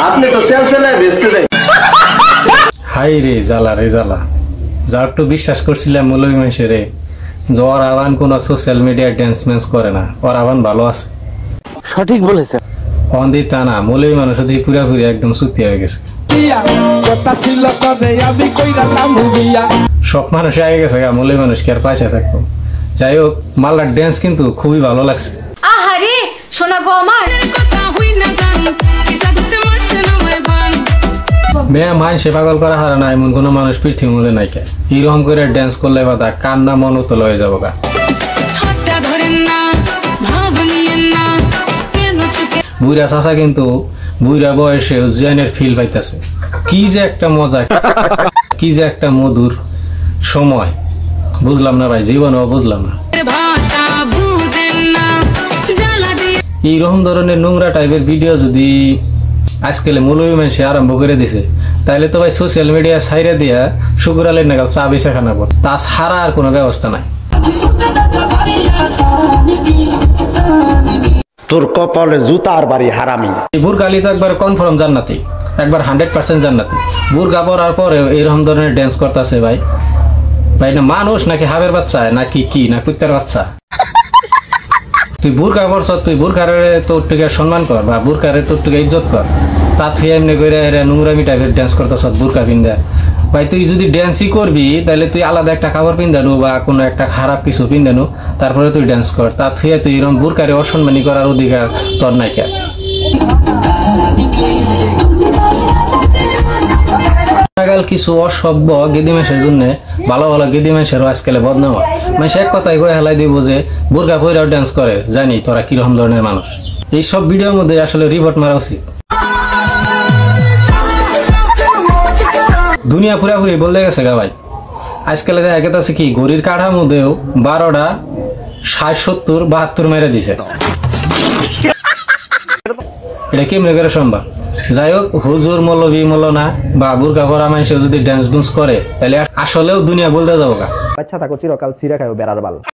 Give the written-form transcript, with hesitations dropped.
আপনি তো সেলসেলায় বেচতে যাই। হাই রে জ্বালা রে জ্বালা, যা একটু বিশ্বাস করছিলাম মৌলভী মানুষের ওর আহ্বান কোন সোশ্যাল মিডিয়া ড্যান্স ম্যান্স করে না, ওর আহ্বান ভালো আছে। সঠিক বলেছেন। অন্দি তা না, মৌলভী মানুষ দিয়ে পুরাপুরি একদম সুতি হয়ে গেছে। সব মানুষ আগে গেছে, মৌলভী মানুষ কি আর পয়সা থাকতো। যাই হোক, মাল্লার ড্যান্স কিন্তু খুবই ভালো লাগছে। আহারে সোনা গো আমার মেয়ে মানুষে পাগল করা হারা না, এমন কোনো মানুষ পৃথিবীর মধ্যে নাই। এরকম করে ড্যান্স করলে বাদা কান্না মন উতল হয়ে যাবো গা। বুড়া চাষা কিন্তু বুড়া বয়সে জিয়ানের ফিল পাইতেছে। কি যে একটা মজা, কি যে একটা মধুর সময়, বুঝলাম না ভাই, জীবনেও বুঝলাম না। এইরকম ধরনের নোংরা টাইপের ভিডিও যদি আজকাল মৌলভী মানুষে আরম্ভ করে দিছে, তাহলে তো ভাই সোশ্যাল মিডিয়া ছাইরা দিয়া শুকুর আলীর নাগাল চা বেচা খানা পর, তা ছাড়া আর কোনো ব্যবস্থা নাই। তোর কপালে জুতার বাড়ি হারামি। বুরকা আলী তো একবার কনফার্ম জান্নাতি, একবার 100% জান্নাতি। বুরকা পরার পরে এরকম ধরনের ড্যান্স করতেছে ভাই। ভাই না মানুষ নাকি হাবের বাচ্চা, নাকি কি না কুত্তার বাচ্চা? তুই বুরকা পরছ, তুই বুরকারে তোর থেকে সম্মান কর বা বুরকারে তোর থেকে ইজ্জত কর। তা তুই এমনি করে নোংরামি টাইপের ড্যান্স করতেছ বুরকা পিন্ধা। ভাই তুই যদি ড্যান্সই করবি তাহলে তুই আলাদা একটা কাপড় পিন্ধানো বা কোনো একটা খারাপ কিছু পিন্ধানো, তারপরে তুই ড্যান্স কর। তা তুই এরকম বুরকারে অসম্মানী করার অধিকার তোর নাই কে? কিছু অসভ্য গেদি মানুষের জন্য ভালো ভালো গেদি মানুষেরও আজকালে বদনাম হয়। মানে এক কথাই কয়ে হেলাই দিব যে বুরকা পইরাও ড্যান্স করে, জানি তোরা কিরকম ধরনের মানুষ। এই সব ভিডিওর মধ্যে আসলে রিপোর্ট মারা উচিত। দুনিয়া পুরাপুরি বলতে গেছে গা ভাই। আজকালে দেখা গেছে কি ঘড়ির কাঠার মধ্যেও 12টা 60, 70, 72 মেরে দিছে। এটা কেমনে করে সম্ভব? যাই হোক, হুজুর মৌলভী মৌলানা বা বুরকা পরা মানুষ যদি ড্যান্স ডুন্স করে তাহলে আসলেও দুনিয়া বলতে যাবো গা। আচ্ছা থাকো চিরকাল ছিঁড়ে খাও বেড়ার বাল।